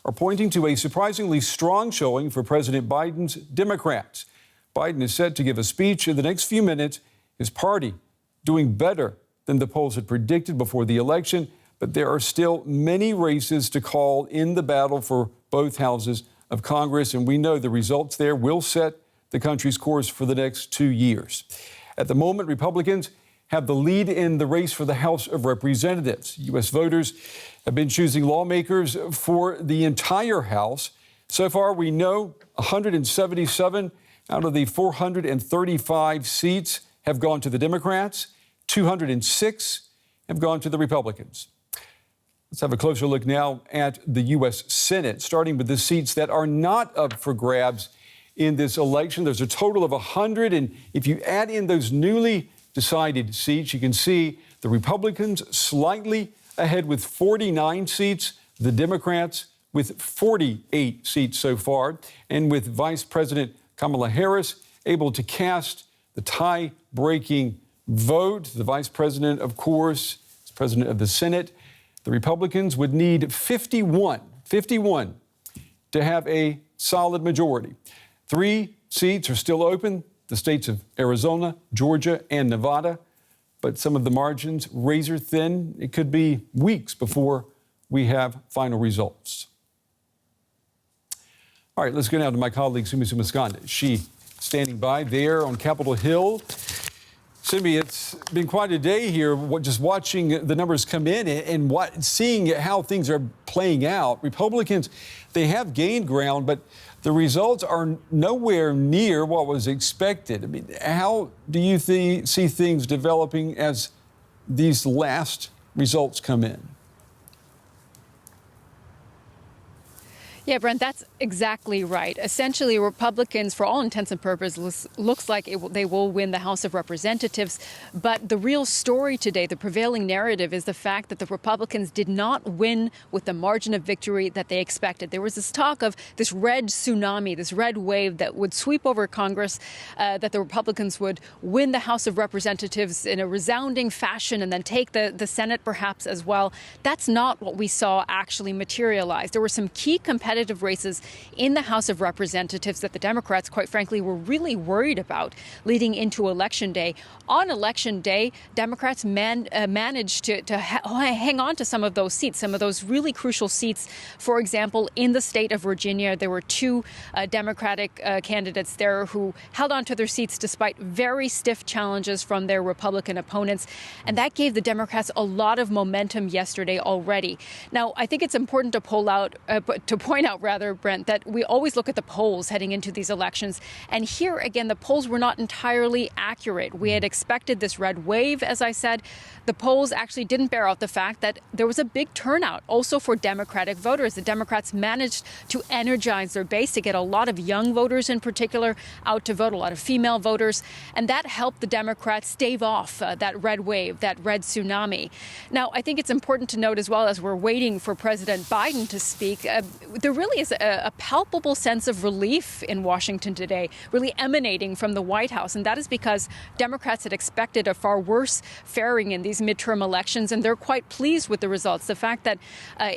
are pointing to a surprisingly strong showing for President Biden's Democrats. Biden is set to give a speech in the next few minutes. His party doing better than the polls had predicted before the election, but there are still many races to call in the battle for both houses of Congress, and we know the results there will set the country's course for the next 2 years. At the moment, Republicans have the lead in the race for the House of Representatives. U.S. voters have been choosing lawmakers for the entire House. So far, we know 177 out of the 435 seats have gone to the Democrats. 206 have gone to the Republicans. Let's have a closer look now at the U.S. Senate, starting with the seats that are not up for grabs in this election. There's a total of 100, and if you add in those newly decided seats, you can see the Republicans slightly ahead with 49 seats, the Democrats with 48 seats so far, and with Vice President Kamala Harris able to cast the tie-breaking vote. The Vice President, of course, is President of the Senate. The Republicans would need 51 to have a solid majority. 3 seats are still open, the states of Arizona, Georgia, and Nevada. But some of the margins razor thin. It could be weeks before we have final results. All right, let's go now to my colleague, Sumi Sumaskanda. She standing by there on Capitol Hill. Simi, it's been quite a day here, just watching the numbers come in and seeing how things are playing out. Republicans, they have gained ground, but the results are nowhere near what was expected. I mean, how do you see things developing as these last results come in? Yeah, Brent, that's exactly right. Essentially, Republicans, for all intents and purposes, looks like they will win the House of Representatives. But the real story today, the prevailing narrative, is the fact that the Republicans did not win with the margin of victory that they expected. There was this talk of this red tsunami, this red wave that would sweep over Congress, that the Republicans would win the House of Representatives in a resounding fashion and then take the Senate perhaps as well. That's not what we saw actually materialize. There were some key competitive races in the House of Representatives that the Democrats, quite frankly, were really worried about leading into Election Day. On Election Day, Democrats managed to hang on to some of those seats, some of those really crucial seats. For example, in the state of Virginia, there were 2 Democratic candidates there who held on to their seats despite very stiff challenges from their Republican opponents. And that gave the Democrats a lot of momentum yesterday already. Now, I think it's important to point out, Brent, that we always look at the polls heading into these elections. And here, again, the polls were not entirely accurate. We had expected this red wave, as I said. The polls actually didn't bear out the fact that there was a big turnout also for Democratic voters. The Democrats managed to energize their base, to get a lot of young voters in particular out to vote, a lot of female voters. And that helped the Democrats stave off that red wave, that red tsunami. Now, I think it's important to note as well, as we're waiting for President Biden to speak, there really is a palpable sense of relief in Washington today, really emanating from the White House. And that is because Democrats had expected a far worse faring in these midterm elections, and they're quite pleased with the results. The fact that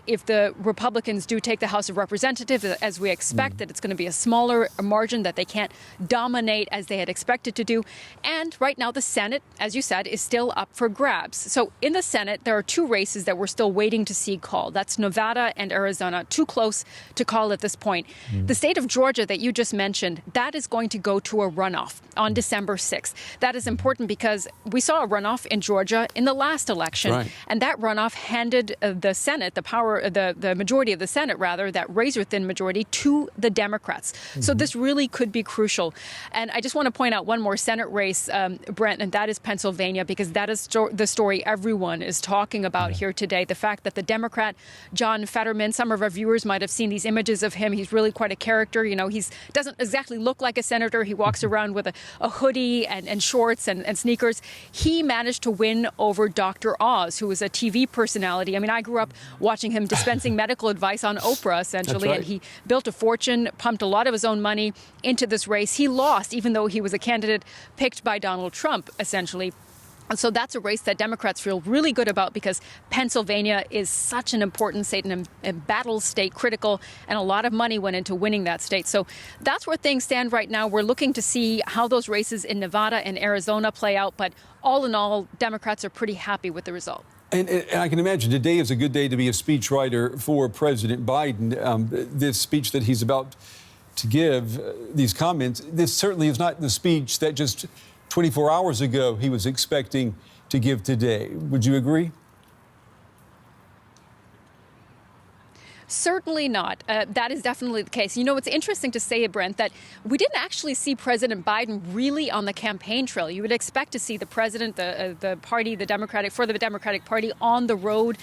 if the Republicans do take the House of Representatives, as we expect, that it's going to be a smaller margin, that they can't dominate as they had expected to do. And right now, the Senate, as you said, is still up for grabs. So in the Senate, there are 2 races that we're still waiting to see called. That's Nevada and Arizona, too close to call at this point. The state of Georgia that you just mentioned, that is going to go to a runoff on December 6th. That is important because we saw a runoff in Georgia in the last election, right, and that runoff handed the Senate, the majority of the Senate, rather, that razor-thin majority, to the Democrats. So this really could be crucial. And I just want to point out one more Senate race, Brent, and that is Pennsylvania, because that is the story everyone is talking about here today. The fact that the Democrat, John Fetterman, some of our viewers might have seen these images of him. He's really quite a character. You know, he doesn't exactly look like a senator. He walks around with a hoodie and shorts and sneakers. He managed to win over Dr. Oz, who was a TV personality. I mean, I grew up watching him dispensing medical advice on Oprah, essentially, right, and he built a fortune, pumped a lot of his own money into this race. He lost, even though he was a candidate picked by Donald Trump, essentially. And so that's a race that Democrats feel really good about because Pennsylvania is such an important state and a battle state, critical, and a lot of money went into winning that state. So that's where things stand right now. We're looking to see how those races in Nevada and Arizona play out. But all in all, Democrats are pretty happy with the result. And I can imagine today is a good day to be a speechwriter for President Biden. This speech that he's about to give, these comments, this certainly is not the speech that just 24 hours ago he was expecting to give today. Would you agree? Certainly not. That is definitely the case. You know, it's interesting to say, Brent, that we didn't actually see President Biden really on the campaign trail. You would expect to see the president, the party, the Democratic Party on the road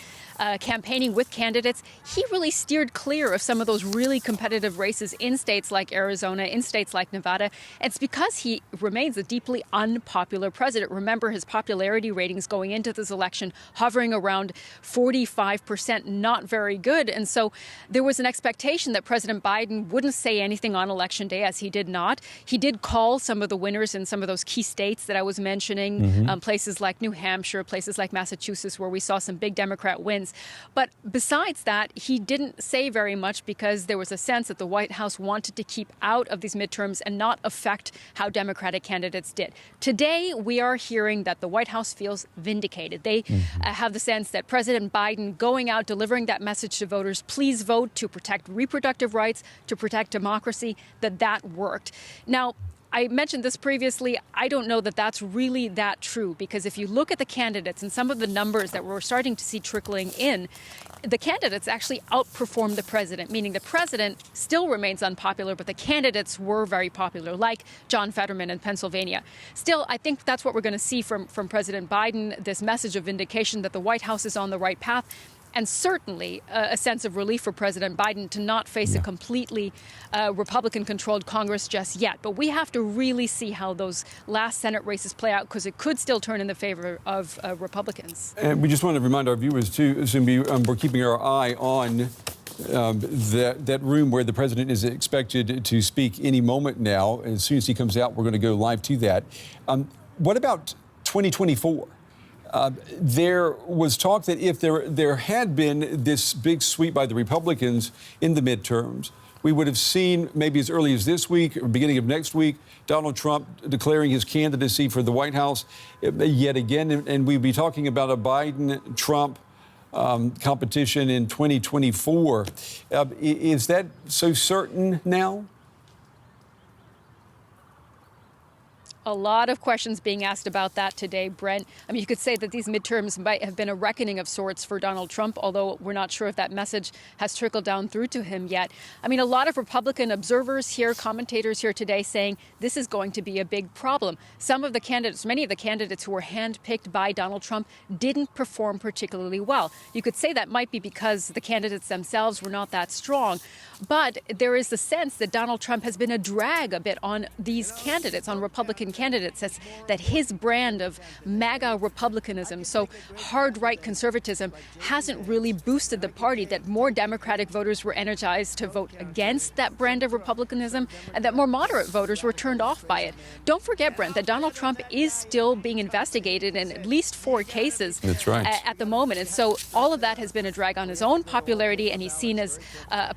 campaigning with candidates. He really steered clear of some of those really competitive races in states like Arizona, in states like Nevada. It's because he remains a deeply unpopular president. Remember, his popularity ratings going into this election hovering around 45%, not very good. And so there was an expectation that President Biden wouldn't say anything on Election Day, as he did not. He did call some of the winners in some of those key states that I was mentioning, places like New Hampshire, places like Massachusetts, where we saw some big Democrat wins. But besides that, he didn't say very much because there was a sense that the White House wanted to keep out of these midterms and not affect how Democratic candidates did. Today, we are hearing that the White House feels vindicated. They have the sense that President Biden going out, delivering that message to voters, please vote to protect reproductive rights, to protect democracy, that worked. Now, I mentioned this previously. I don't know that that's really that true, because if you look at the candidates and some of the numbers that we're starting to see trickling in, the candidates actually outperformed the president, meaning the president still remains unpopular, but the candidates were very popular, like John Fetterman in Pennsylvania. Still, I think that's what we're going to see from President Biden, this message of vindication that the White House is on the right path. And certainly a sense of relief for President Biden to not face a completely Republican-controlled Congress just yet. But we have to really see how those last Senate races play out, because it could still turn in the favor of Republicans. And we just want to remind our viewers, too, Zumbi, we're keeping our eye on that room where the president is expected to speak any moment now. As soon as he comes out, we're going to go live to that. What about 2024? There was talk that if there had been this big sweep by the Republicans in the midterms, we would have seen maybe as early as this week or beginning of next week, Donald Trump declaring his candidacy for the White House yet again. And we'd be talking about a Biden-Trump competition in 2024. Is that so certain now? A lot of questions being asked about that today, Brent. I mean, you could say that these midterms might have been a reckoning of sorts for Donald Trump, although we're not sure if that message has trickled down through to him yet. I mean, a lot of Republican observers here, commentators here today saying this is going to be a big problem. Some of the candidates, many of the candidates who were handpicked by Donald Trump didn't perform particularly well. You could say that might be because the candidates themselves were not that strong. But there is the sense that Donald Trump has been a drag a bit on these candidates, on Republican candidates, that his brand of MAGA Republicanism, so hard right conservatism, hasn't really boosted the party, that more Democratic voters were energized to vote against that brand of Republicanism, and that more moderate voters were turned off by it. Don't forget, Brent, that Donald Trump is still being investigated in at least 4 cases. That's right. At the moment. And so all of that has been a drag on his own popularity, and he's seen as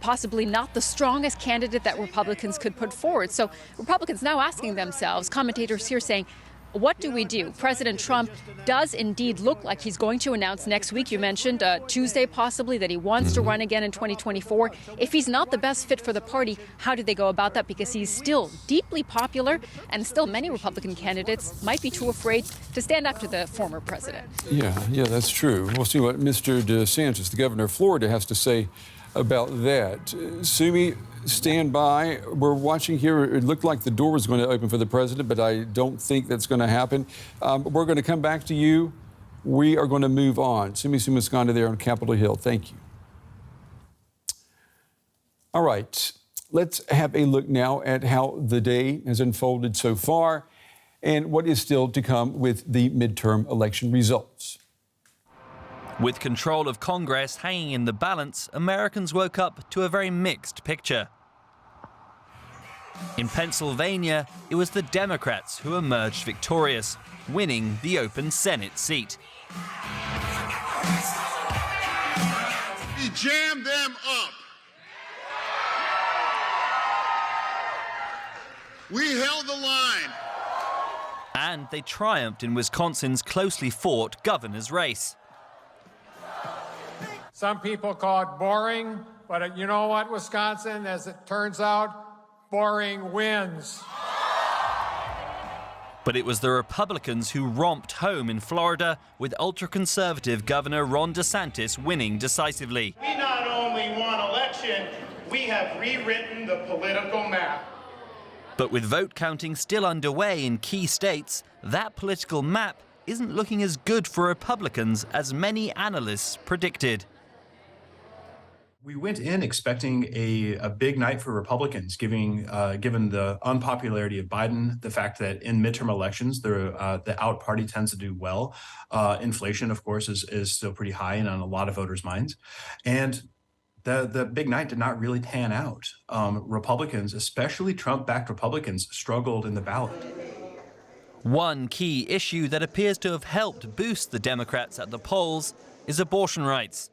possibly not the strongest candidate that Republicans could put forward. So Republicans now asking themselves, commentators here saying, what do we do? President Trump does indeed look like he's going to announce next week. You mentioned Tuesday possibly that he wants to run again in 2024. If he's not the best fit for the party, how do they go about that? Because he's still deeply popular, and still many Republican candidates might be too afraid to stand up to the former president. Yeah, that's true. We'll see what Mr. DeSantis, the governor of Florida, has to say about that. Sumi, stand by. We're watching here. It looked like the door was going to open for the president, but I don't think that's going to happen. We're going to come back to you. We are going to move on. Sumi Sumaskanda there on Capitol Hill. Thank you. All right. Let's have a look now at how the day has unfolded so far and what is still to come with the midterm election results. With control of Congress hanging in the balance, Americans woke up to a very mixed picture. In Pennsylvania, it was the Democrats who emerged victorious, winning the open Senate seat. We jammed them up. We held the line. And they triumphed in Wisconsin's closely fought governor's race. Some people call it boring, but you know what, Wisconsin, as it turns out, boring wins. But it was the Republicans who romped home in Florida, with ultra-conservative Governor Ron DeSantis winning decisively. We not only won election, we have rewritten the political map. But with vote counting still underway in key states, that political map isn't looking as good for Republicans as many analysts predicted. We went in expecting a big night for Republicans, given the unpopularity of Biden, the fact that in midterm elections, the out party tends to do well. Inflation, of course, is still pretty high and on a lot of voters' minds. And the big night did not really pan out. Republicans, especially Trump-backed Republicans, struggled in the ballot. One key issue that appears to have helped boost the Democrats at the polls is abortion rights.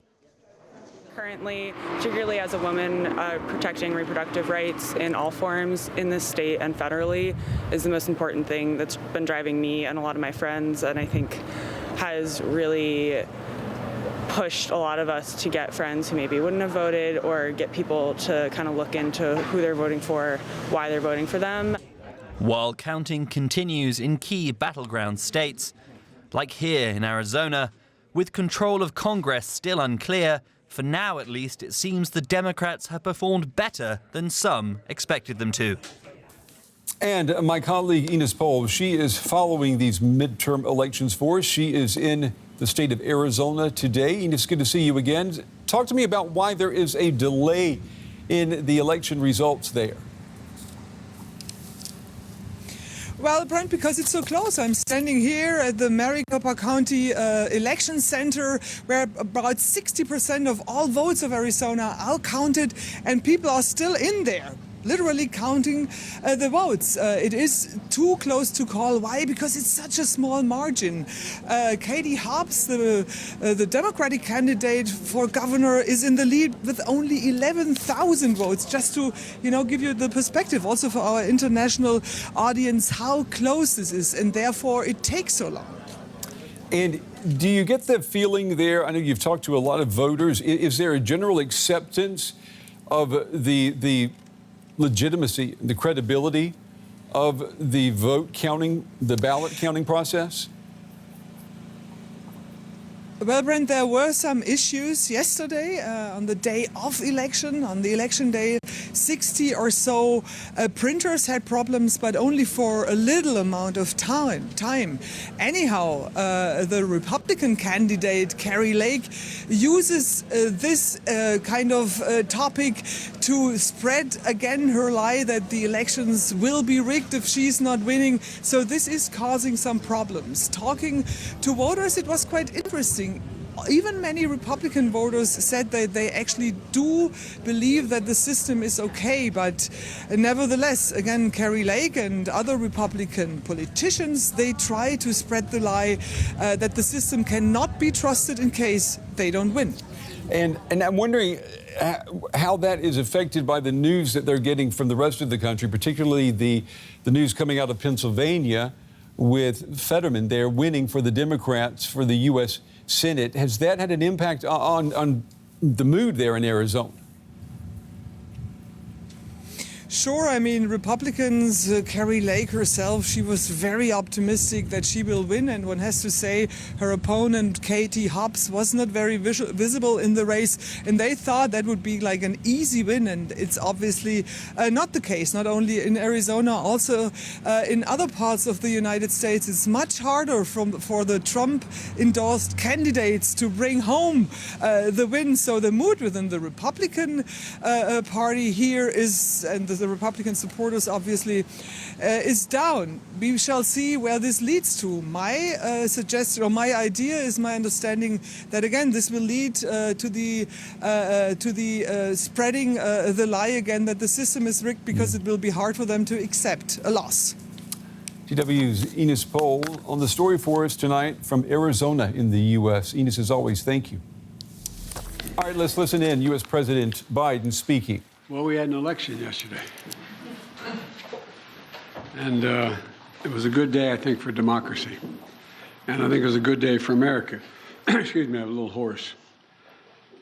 Currently, particularly as a woman, protecting reproductive rights in all forms in this state and federally is the most important thing that's been driving me and a lot of my friends, and I think has really pushed a lot of us to get friends who maybe wouldn't have voted, or get people to kind of look into who they're voting for, why they're voting for them. While counting continues in key battleground states, like here in Arizona, with control of Congress still unclear, for now at least it seems the Democrats have performed better than some expected them to. And my colleague Ines Pohl, she is following these midterm elections for us. She is in the state of Arizona today. Ines, good to see you again. Talk to me about why there is a delay in the election results there. Well, Brent, because it's so close. I'm standing here at the Maricopa County Election Center, where about 60% of all votes of Arizona are counted, and people are still in there, literally counting the votes. It is too close to call. Why? Because it's such a small margin. Katie Hobbs, the Democratic candidate for governor, is in the lead with only 11,000 votes. Just to give you the perspective, also for our international audience, how close this is, and therefore it takes so long. And do you get the feeling there? I know you've talked to a lot of voters. Is there a general acceptance of the legitimacy, the credibility of the vote counting, the ballot counting process? Well, Brent, there were some issues yesterday on the day of election. On the election day, 60 or so printers had problems, but only for a little amount of time. Anyhow, the Republican candidate, Kari Lake, uses this kind of topic to spread again her lie that the elections will be rigged if she's not winning. So this is causing some problems. Talking to voters, it was quite interesting. Even many Republican voters said that they actually do believe that the system is okay, but nevertheless, again, Kari Lake and other Republican politicians, they try to spread the lie that the system cannot be trusted in case they don't win. And I'm wondering how that is affected by the news that they're getting from the rest of the country, particularly the news coming out of Pennsylvania with Fetterman there winning for the Democrats for the U.S. Senate. Has that had an impact on the mood there in Arizona? Sure, I mean, Republicans, Kari Lake herself, she was very optimistic that she will win, and one has to say her opponent, Katie Hobbs, was not very visible in the race, and they thought that would be like an easy win, and it's obviously not the case. Not only in Arizona, also in other parts of the United States, it's much harder for the Trump-endorsed candidates to bring home the win. So the mood within the Republican Party here is, and the the Republican supporters obviously, is down. We shall see where this leads to. My suggestion, or my idea, is my understanding that again this will lead to the spreading the lie again that the system is rigged, because it will be hard for them to accept a loss. GW's Enos Pohl on the story for us tonight from Arizona in the U.S. Enos, as always, thank you. All right, let's listen in. U.S. President Biden speaking. Well, we had an election yesterday. And it was a good day, I think, for democracy. And I think it was a good day for America. Excuse me, I'm a little hoarse.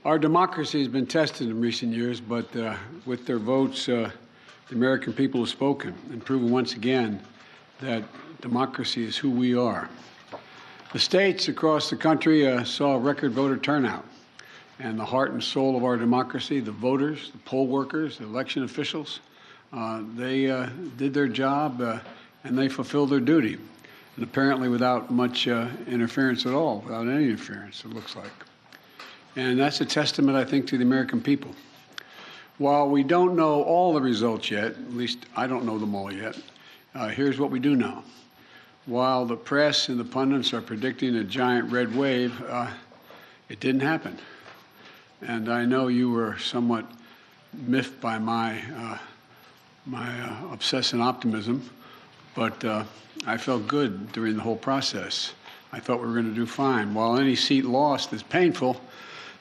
Our democracy has been tested in recent years, but with their votes, the American people have spoken and proven once again that democracy is who we are. The states across the country saw a record voter turnout. And the heart and soul of our democracy, the voters, the poll workers, the election officials, they did their job and they fulfilled their duty. And apparently without much interference at all, without any interference, it looks like. And that's a testament, I think, to the American people. While we don't know all the results yet, at least I don't know them all yet, here's what we do know. While the press and the pundits are predicting a giant red wave, it didn't happen. And I know you were somewhat miffed by my obsessive optimism, but I felt good during the whole process. I thought we were going to do fine. While any seat lost is painful,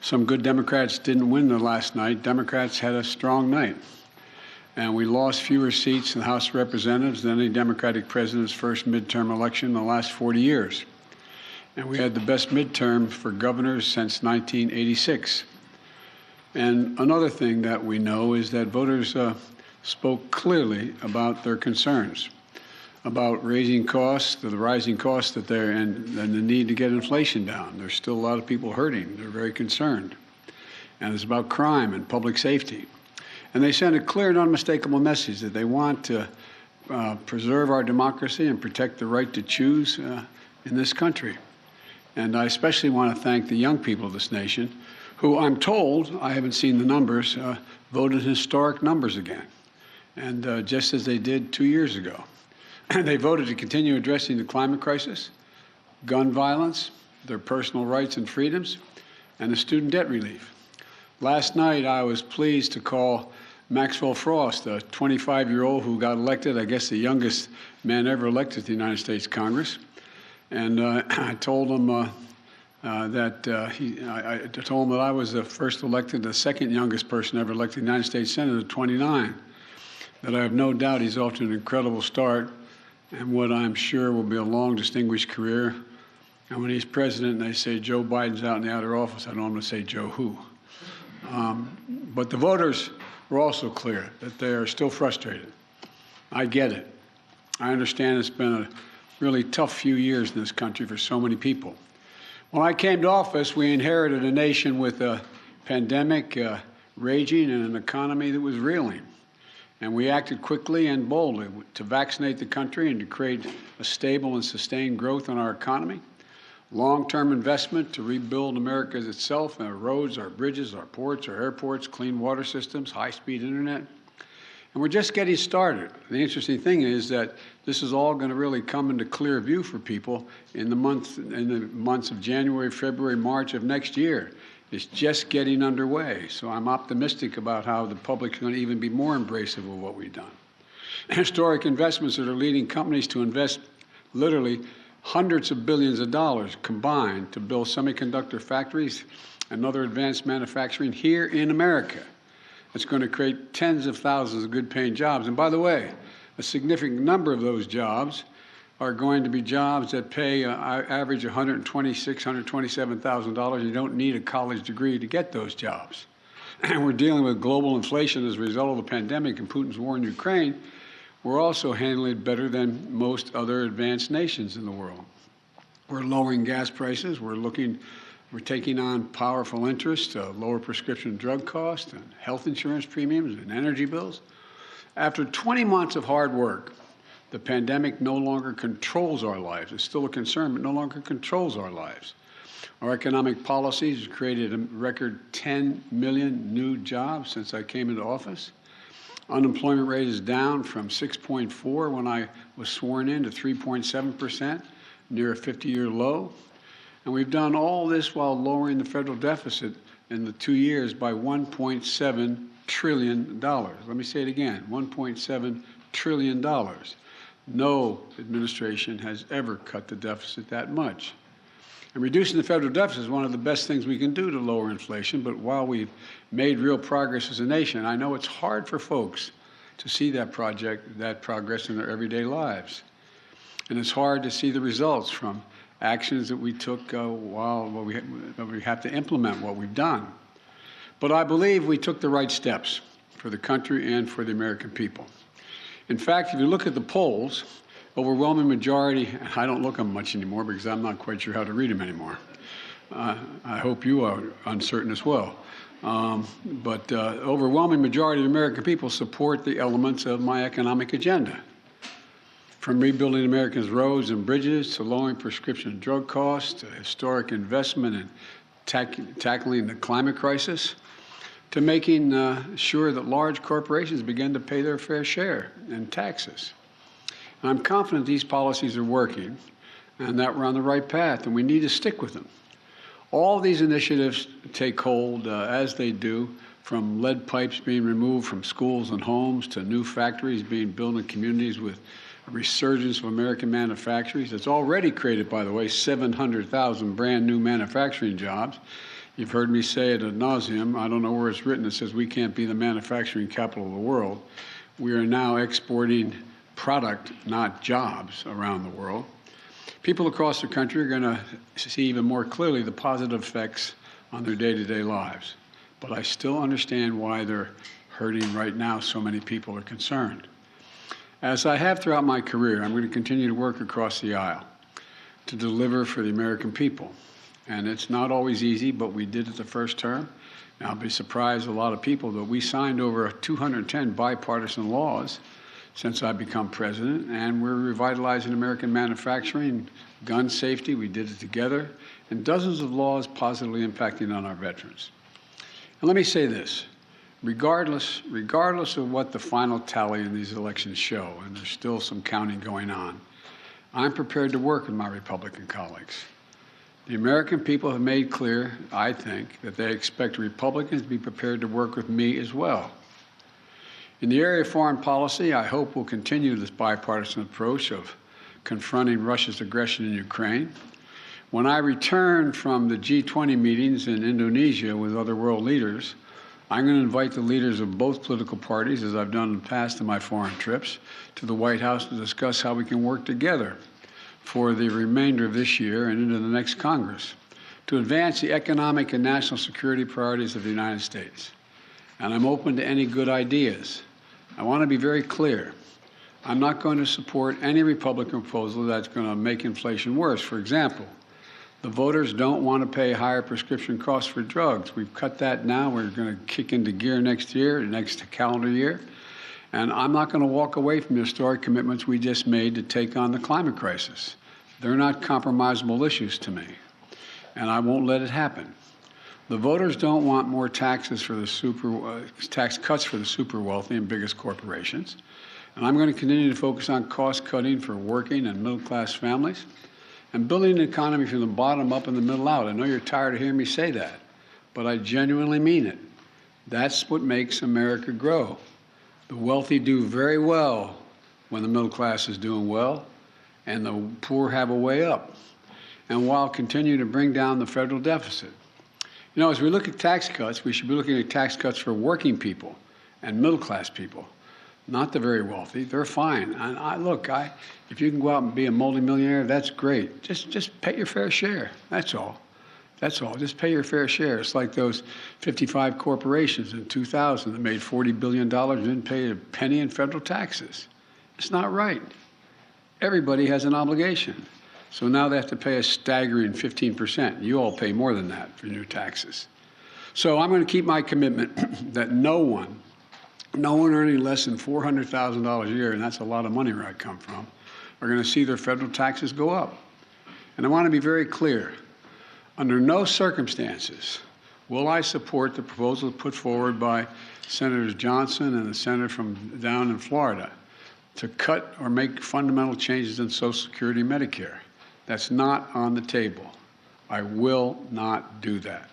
some good Democrats didn't win the last night. Democrats had a strong night. And we lost fewer seats in the House of Representatives than any Democratic president's first midterm election in the last 40 years. And we had the best midterm for governors since 1986. And another thing that we know is that voters spoke clearly about their concerns, about raising costs, the rising costs that they're in, and the need to get inflation down. There's still a lot of people hurting. They're very concerned. And it's about crime and public safety. And they sent a clear and unmistakable message that they want to preserve our democracy and protect the right to choose in this country. And I especially want to thank the young people of this nation, who I'm told, I haven't seen the numbers, voted historic numbers again, and just as they did 2 years ago. They voted to continue addressing the climate crisis, gun violence, their personal rights and freedoms, and the student debt relief. Last night, I was pleased to call Maxwell Frost, a 25-year-old who got elected, I guess the youngest man ever elected to the United States Congress, and I told him I told him that I was the first elected, the second youngest person ever elected to the United States Senate at 29. That I have no doubt he's off to an incredible start and what I'm sure will be a long, distinguished career. And when he's president and they say Joe Biden's out in the outer office, I know I'm going to say Joe who. But the voters were also clear that they are still frustrated. I get it. I understand it's been a really tough few years in this country for so many people. When I came to office, we inherited a nation with a pandemic raging and an economy that was reeling. And we acted quickly and boldly to vaccinate the country and to create a stable and sustained growth in our economy. Long-term investment to rebuild America itself, our roads, our bridges, our ports, our airports, clean water systems, high-speed internet. And we're just getting started. The interesting thing is that this is all going to really come into clear view for people in the months of January, February, March of next year. It's just getting underway. So I'm optimistic about how the public is going to even be more embracive of what we've done. Historic investments that are leading companies to invest literally hundreds of billions of dollars combined to build semiconductor factories and other advanced manufacturing here in America. It's going to create tens of thousands of good-paying jobs. And by the way, a significant number of those jobs are going to be jobs that pay average $126,000, $127,000. You don't need a college degree to get those jobs. And we're dealing with global inflation as a result of the pandemic and Putin's war in Ukraine. We're also handling it better than most other advanced nations in the world. We're lowering gas prices. We're taking on powerful interest, lower prescription drug costs, and health insurance premiums, and energy bills. After 20 months of hard work, the pandemic no longer controls our lives. It's still a concern, but no longer controls our lives. Our economic policies have created a record 10 million new jobs since I came into office. Unemployment rate is down from 6.4 when I was sworn in to 3.7%, near a 50-year low. And we've done all this while lowering the federal deficit in the 2 years by $1.7 trillion. Let me say it again, $1.7 trillion. No administration has ever cut the deficit that much. And reducing the federal deficit is one of the best things we can do to lower inflation, but while we've made real progress as a nation, I know it's hard for folks to see that progress in their everyday lives. And it's hard to see the results from actions that we took while we have to implement what we've done. But I believe we took the right steps for the country and for the American people. In fact, if you look at the polls, overwhelming majority, I don't look at them much anymore because I'm not quite sure how to read them anymore. I hope you are uncertain as well. But overwhelming majority of the American people support the elements of my economic agenda. From rebuilding Americans' roads and bridges to lowering prescription drug costs to historic investment in tackling the climate crisis to making sure that large corporations begin to pay their fair share in taxes. And I'm confident these policies are working and that we're on the right path, and we need to stick with them. All these initiatives take hold as they do, from lead pipes being removed from schools and homes to new factories being built in communities with a resurgence of American manufacturers. It's already created, by the way, 700,000 brand new manufacturing jobs. You've heard me say it ad nauseum. I don't know where it's written. It says we can't be the manufacturing capital of the world. We are now exporting product, not jobs, around the world. People across the country are going to see even more clearly the positive effects on their day-to-day lives. But I still understand why they're hurting right now. So many people are concerned. As I have throughout my career, I'm going to continue to work across the aisle to deliver for the American people. And it's not always easy, but we did it the first term. And I'll be surprised a lot of people that we signed over 210 bipartisan laws since I've become president, and we're revitalizing American manufacturing, gun safety, we did it together, and dozens of laws positively impacting on our veterans. And let me say this, regardless of what the final tally in these elections show, and there's still some counting going on, I'm prepared to work with my Republican colleagues. The American people have made clear, I think, that they expect Republicans to be prepared to work with me as well. In the area of foreign policy, I hope we'll continue this bipartisan approach of confronting Russia's aggression in Ukraine. When I return from the G20 meetings in Indonesia with other world leaders, I'm going to invite the leaders of both political parties, as I've done in the past in my foreign trips, to the White House to discuss how we can work together for the remainder of this year and into the next Congress to advance the economic and national security priorities of the United States. And I'm open to any good ideas. I want to be very clear. I'm not going to support any Republican proposal that's going to make inflation worse. For example, the voters don't want to pay higher prescription costs for drugs. We've cut that now. We're going to kick into gear next year, next calendar year. And I'm not going to walk away from the historic commitments we just made to take on the climate crisis. They're not compromisable issues to me, and I won't let it happen. The voters don't want more taxes for the tax cuts for the super wealthy and biggest corporations. And I'm going to continue to focus on cost cutting for working and middle class families and building an economy from the bottom up and the middle out. I know you're tired of hearing me say that, but I genuinely mean it. That's what makes America grow. The wealthy do very well when the middle class is doing well, and the poor have a way up. And while continuing to bring down the federal deficit. You know, as we look at tax cuts, we should be looking at tax cuts for working people and middle-class people, not the very wealthy. They're fine. And if you can go out and be a multimillionaire, that's great. Just pay your fair share. That's all. That's all. Just pay your fair share. It's like those 55 corporations in 2000 that made $40 billion and didn't pay a penny in federal taxes. It's not right. Everybody has an obligation. So now they have to pay a staggering 15%. You all pay more than that for new taxes. So I'm going to keep my commitment that no one earning less than $400,000 a year, and that's a lot of money where I come from, are going to see their federal taxes go up. And I want to be very clear. Under no circumstances will I support the proposal put forward by Senators Johnson and the senator from down in Florida, to cut or make fundamental changes in Social Security and Medicare. That's not on the table. I will not do that.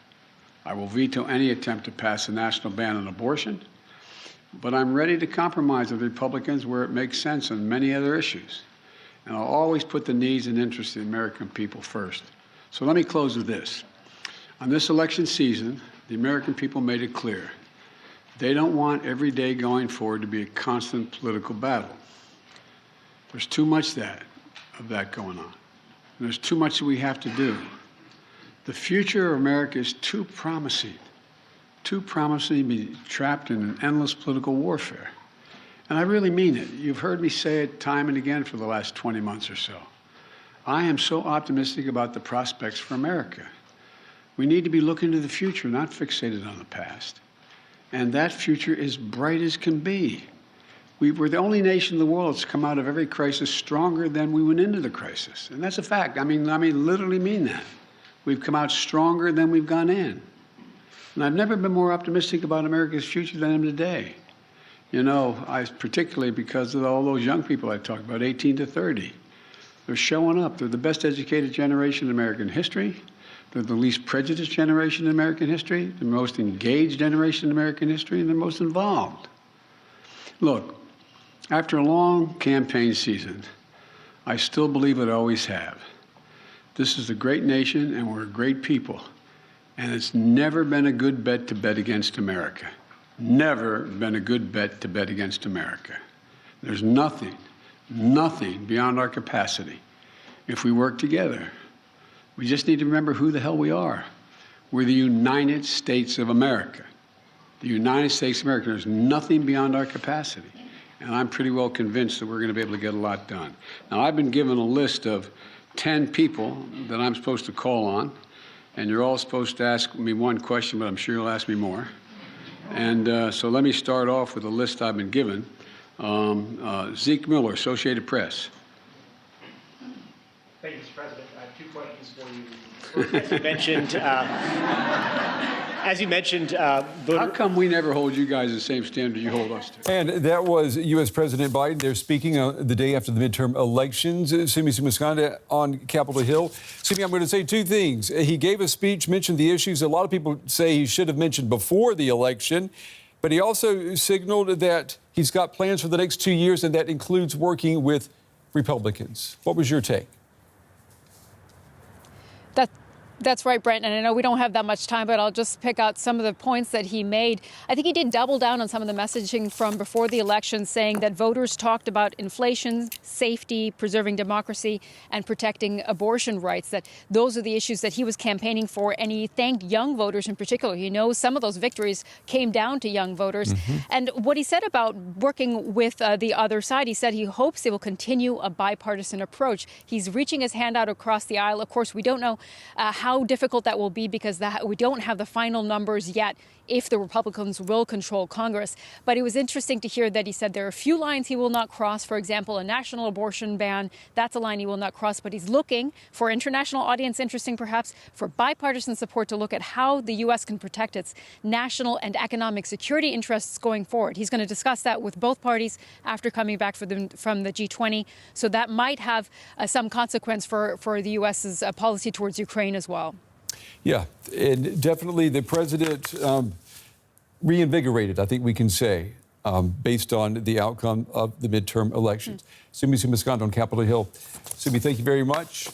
I will veto any attempt to pass a national ban on abortion, but I'm ready to compromise with Republicans where it makes sense on many other issues. And I'll always put the needs and interests of the American people first. So let me close with this. On this election season, the American people made it clear. They don't want every day going forward to be a constant political battle. There's too much of that going on. And there's too much that we have to do. The future of America is too promising to be trapped in an endless political warfare. And I really mean it. You've heard me say it time and again for the last 20 months or so. I am so optimistic about the prospects for America. We need to be looking to the future, not fixated on the past. And that future is bright as can be. We're the only nation in the world that's come out of every crisis stronger than we went into the crisis. And that's a fact. I mean, literally mean that. We've come out stronger than we've gone in. And I've never been more optimistic about America's future than I am today. You know, particularly because of all those young people I talked about, 18 to 30. They're showing up. They're the best educated generation in American history. They're the least prejudiced generation in American history, the most engaged generation in American history, and the most involved. Look, after a long campaign season, I still believe what I always have. This is a great nation, and we're a great people. And it's never been a good bet to bet against America. Never been a good bet to bet against America. There's nothing beyond our capacity if we work together. We just need to remember who the hell we are. We're the United States of America. The United States of America. There's nothing beyond our capacity. And I'm pretty well convinced that we're going to be able to get a lot done. Now, I've been given a list of 10 people that I'm supposed to call on, and you're all supposed to ask me one question, but I'm sure you'll ask me more. And so let me start off with a list I've been given. Zeke Miller, Associated Press. Thank you, Mr. President. I have two questions for you. As you mentioned, how come we never hold you guys the same standard you hold us to? And that was U.S. President Biden. They're speaking the day after the midterm elections. Simi Sumiskanda on Capitol Hill. Simi, I'm going to say two things. He gave a speech, mentioned the issues a lot of people say he should have mentioned before the election, but he also signaled that he's got plans for the next 2 years, and that includes working with Republicans. What was your take? That's right, Brent. And I know we don't have that much time, but I'll just pick out some of the points that he made. I think he did double down on some of the messaging from before the election, saying that voters talked about inflation, safety, preserving democracy, and protecting abortion rights, that those are the issues that he was campaigning for. And he thanked young voters in particular. He knows some of those victories came down to young voters. And what he said about working with the other side, he said he hopes they will continue a bipartisan approach. He's reaching his hand out across the aisle. Of course, we don't know how difficult that will be because we don't have the final numbers yet if the Republicans will control Congress. But it was interesting to hear that he said there are a few lines he will not cross. For example, a national abortion ban. That's a line he will not cross. But he's looking for international audience, interesting perhaps, for bipartisan support to look at how the U.S. can protect its national and economic security interests going forward. He's going to discuss that with both parties after coming back from the G20. So that might have some consequence for the U.S.'s policy towards Ukraine as well. Yeah, and definitely the president reinvigorated, I think we can say, based on the outcome of the midterm elections. Simi Sumiskanda on Capitol Hill. Simi, thank you very much.